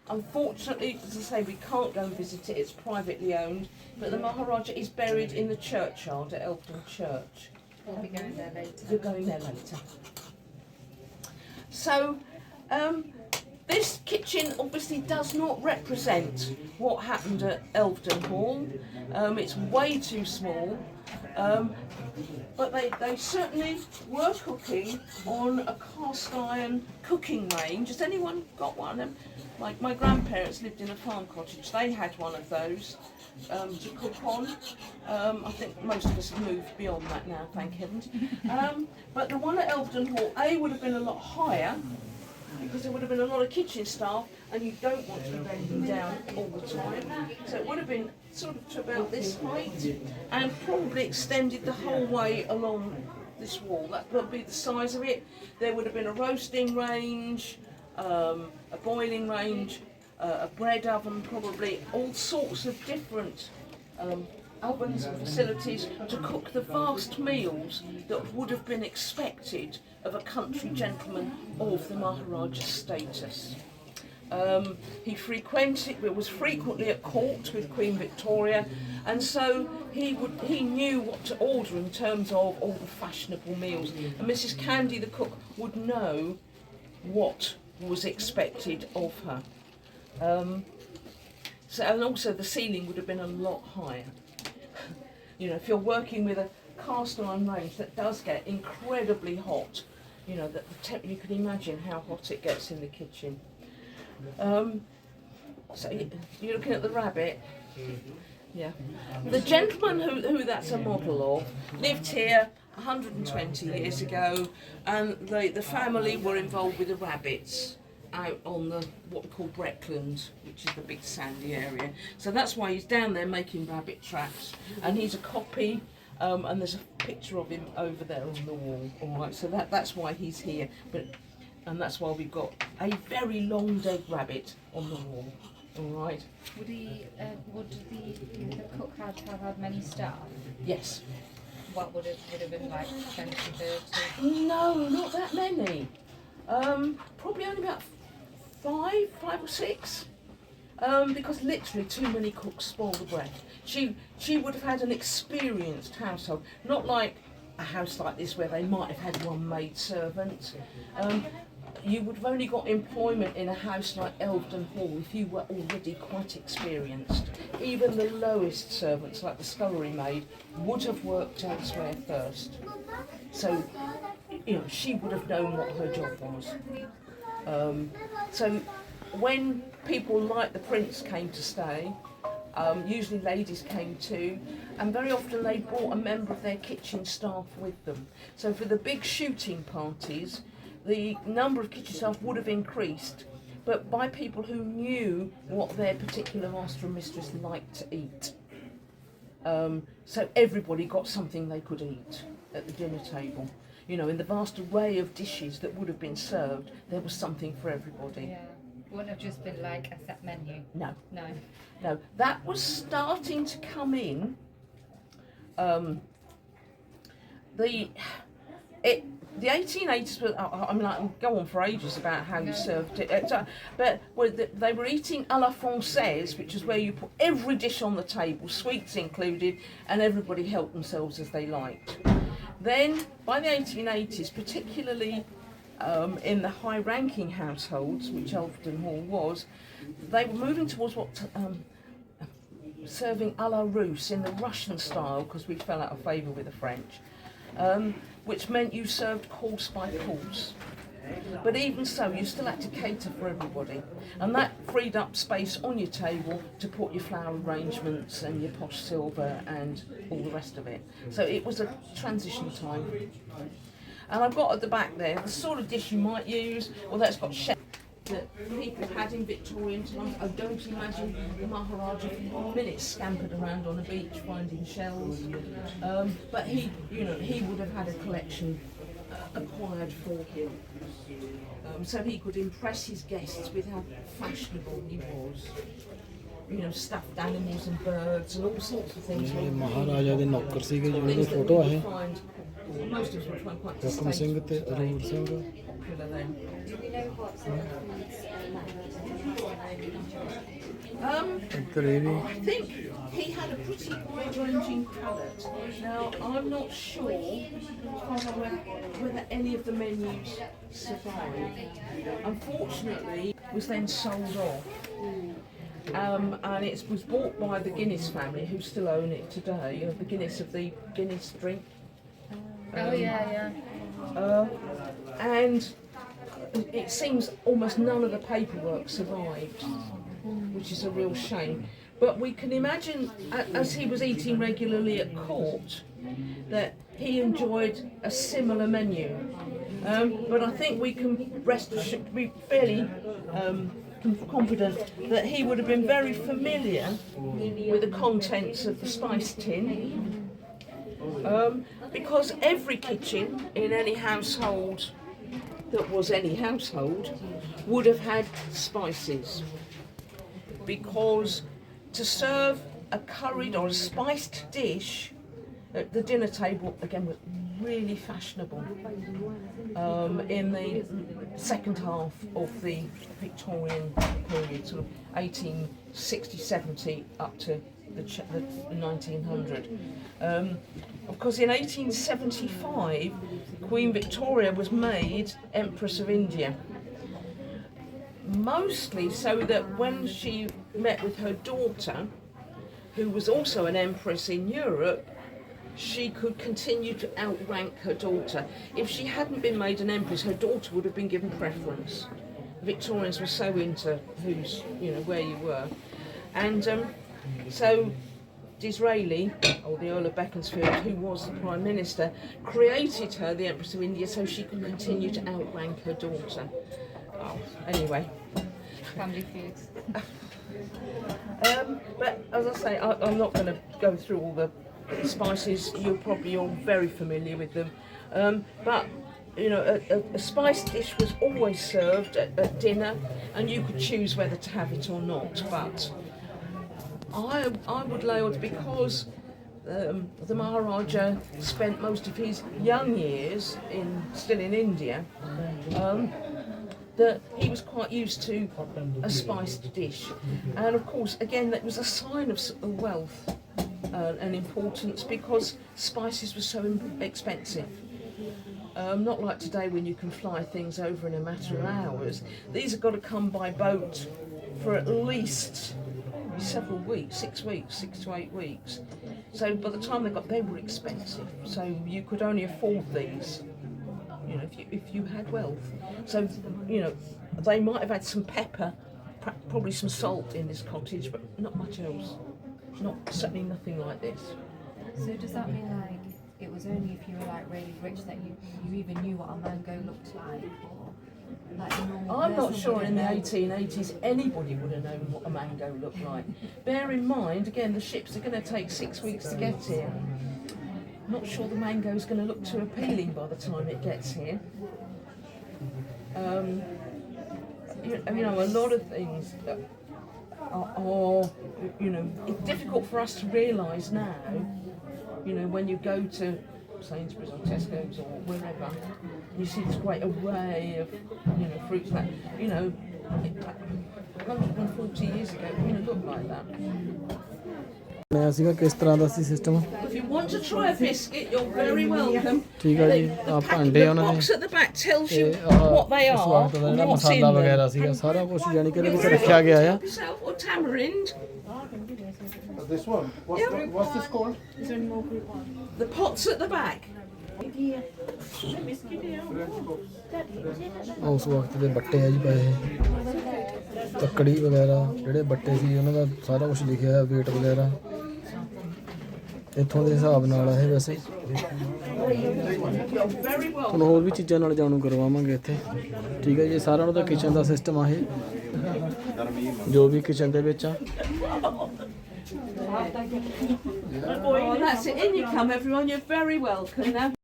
unfortunately, as I say, we can't go and visit it, it's privately owned, but the Maharaja is buried in the churchyard at Elveden Church. We'll be going there later. You're going there later. So, this kitchen obviously does not represent what happened at Elveden Hall. It's way too small. But they certainly were cooking on a cast iron cooking range. Has anyone got one? Like my grandparents lived in a farm cottage. They had one of those to cook on. I think most of us have moved beyond that now, thank heavens. But the one at Elveden Hall, would have been a lot higher, because there would have been a lot of kitchen staff, and you don't want to be bending down all the time. So it would have been sort of to about this height, and probably extended the whole way along this wall. That would be the size of it. There would have been a roasting range, a boiling range, a bread oven, probably all sorts of different ovens and facilities to cook the vast meals that would have been expected of a country gentleman of the Maharaja status. He was frequently at court with Queen Victoria, and so he knew what to order in terms of all the fashionable meals. And Mrs. Candy, the cook, would know what was expected of her. And also the ceiling would have been a lot higher. You know, if you're working with a cast iron range that does get incredibly hot, you know, you can imagine how hot it gets in the kitchen. So you're looking at the rabbit. Yeah. The gentleman who that's a model of lived here 120 years ago, and the family were involved with the rabbits out on what we call Breckland, which is the big sandy area. So that's why he's down there making rabbit traps, and he's a copy, and there's a picture of him over there on the wall. All right, so that's why he's here, and that's why we've got a very long dead rabbit on the wall. All right. Would the cook have to have had many staff? Yes. What would have been like 20, 30? No, not that many. Probably only about five or six. Because literally too many cooks spoil the bread. She would have had an experienced household, not like a house like this where they might have had one maid servant. You would have only got employment in a house like Elveden Hall if you were already quite experienced. Even the lowest servants, like the scullery maid, would have worked elsewhere first. So, you know, she would have known what her job was. So when people like the Prince came to stay, usually ladies came too, and very often they brought a member of their kitchen staff with them. So for the big shooting parties, the number of kitchen staff would have increased, but by people who knew what their particular master and mistress liked to eat. So everybody got something they could eat at the dinner table. You know, in the vast array of dishes that would have been served, there was something for everybody. Yeah. Wouldn't have just been like a set menu. No. No. No. That was starting to come in. The 1880s, I mean, I can go on for ages about how you served it, but they were eating à la française, which is where you put every dish on the table, sweets included, and everybody helped themselves as they liked. Then, by the 1880s, particularly in the high-ranking households, which Elveden Hall was, they were moving towards serving à la Russe in the Russian style, because we fell out of favour with the French. Which meant you served course by course. But even so, you still had to cater for everybody. And that freed up space on your table to put your flower arrangements and your posh silver and all the rest of it. So it was a transition time. And I've got at the back there, the sort of dish you might use, although it's got shells that people had in Victorian times. I don't imagine the Maharaja for minutes scampered around on a beach finding shells. But he would have had a collection acquired for him. So he could impress his guests with how fashionable he was. You know, stuffed animals and birds and all sorts of things. महाराजा के नौकर सी के जिन्होंने photo है most of us would find quite हुकम सिंह ते Aroor Singh popular then. Do we know what sort of ਇੱਧਰ ਇਹ ਵੀ I think he had a pretty wide-ranging palette. Now, I'm not sure whether any of the menus survived. Unfortunately, it was then sold off. And it was bought by the Guinness family, who still own it today. You know, the Guinness of the Guinness drink. Oh yeah, yeah. And it seems almost none of the paperwork survived, which is a real shame. But we can imagine, as he was eating regularly at court, that he enjoyed a similar menu. But I think we can be fairly confident that he would have been very familiar with the contents of the spice tin. Because every kitchen in any household that was any household would have had spices. Because to serve a curried or a spiced dish at the dinner table, again, was really fashionable in the second half of the Victorian period, sort of 1860-70 up to the 1900. Of course, in 1875, Queen Victoria was made Empress of India. Mostly so that when she met with her daughter, who was also an empress in Europe, she could continue to outrank her daughter. If she hadn't been made an empress, her daughter would have been given preference. Victorians were so into where you were. And so Disraeli, or the Earl of Beaconsfield, who was the Prime Minister, created her the Empress of India so she could continue to outrank her daughter. Oh, anyway. Family feuds. But as I say, I'm not going to go through all the spices. You're probably all very familiar with them. But you know, a spiced dish was always served at dinner, and you could choose whether to have it or not. But I would lay odds, because the Maharaja spent most of his young years still in India, that he was quite used to a spiced dish. And of course, again, that was a sign of wealth and importance, because spices were so expensive. Not like today when you can fly things over in a matter of hours. These have got to come by boat for at least several weeks, 6 weeks, 6 to 8 weeks. So by the time they were expensive. So you could only afford these, you know, if you had wealth. So, you know, they might have had some pepper, probably some salt in this cottage, but not much else. Certainly nothing like this. So does that mean like it was only if you were like really rich that you even knew what a mango looked like? Or like a normal I'm not person sure in wouldn't the know? 1880s anybody would have known what a mango looked like. Bear in mind, again, the ships are going to take 6 weeks to get here. Not sure the mango is going to look too appealing by the time it gets here. You know, a lot of things are you know, it's difficult for us to realise now. You know, when you go to Sainsbury's or Tesco's or wherever, you see this great array of, you know, fruits that, you know, 140 years ago, you know, looked like that. ਬਣਿਆ ਸੀਗਾ ਕਿਸ ਤਰ੍ਹਾਂ ਦਾ ਸੀ system If you want to try a biscuit, you're very welcome. ਠੀਕ ਆ ਜੀ ਆ ਭਾਂਡੇ ਉਹਨਾਂ The ਨੇ box at the back tells ਤੇ you what they ਇਸ are ਵਕਤ ਦਾ and ਜਿਹੜਾ what's ਮਸਾਲਾ in ਵਗੈਰਾ them. ਸੀਗਾ ਸਾਰਾ ਕੁਝ ਯਾਨੀ ਕਿ ਇਹਦੇ ਵਿੱਚ ਰੱਖਿਆ ਗਿਆ ਆ Yourself or tamarind. This one. What's this called? The pots at the back. ਉਸ ਵਕਤ ਦੇ ਬੱਟੇ ਆ ਜੀ ਪਏ ਤੱਕੜੀ ਵਗੈਰਾ ਜਿਹੜੇ ਬੱਟੇ ਸੀ ਉਹਨਾਂ ਦਾ ਸਾਰਾ ਕੁਝ ਲਿਖਿਆ ਹੈ weight ਵਗੈਰਾ ਇੱਥੋਂ ਦੇ ਹਿਸਾਬ ਨਾਲ ਇਹ ਵੈਸੇ You're very welcome. ਤੁਹਾਨੂੰ ਹੋਰ ਵੀ ਚੀਜ਼ਾਂ ਨਾਲ ਜਾਣੂ ਕਰਵਾਵਾਂਗੇ ਇੱਥੇ ਠੀਕ ਹੈ ਜੀ ਸਾਰਾ ਉਹਨਾਂ ਦਾ ਕਿਚਨ ਦਾ ਸਿਸਟਮ ਆ ਇਹ ਜੋ ਵੀ ਕਿਚਨ ਦੇ ਵਿੱਚ ਆ Oh, that's it. In you come, everyone. You're very welcome. Now.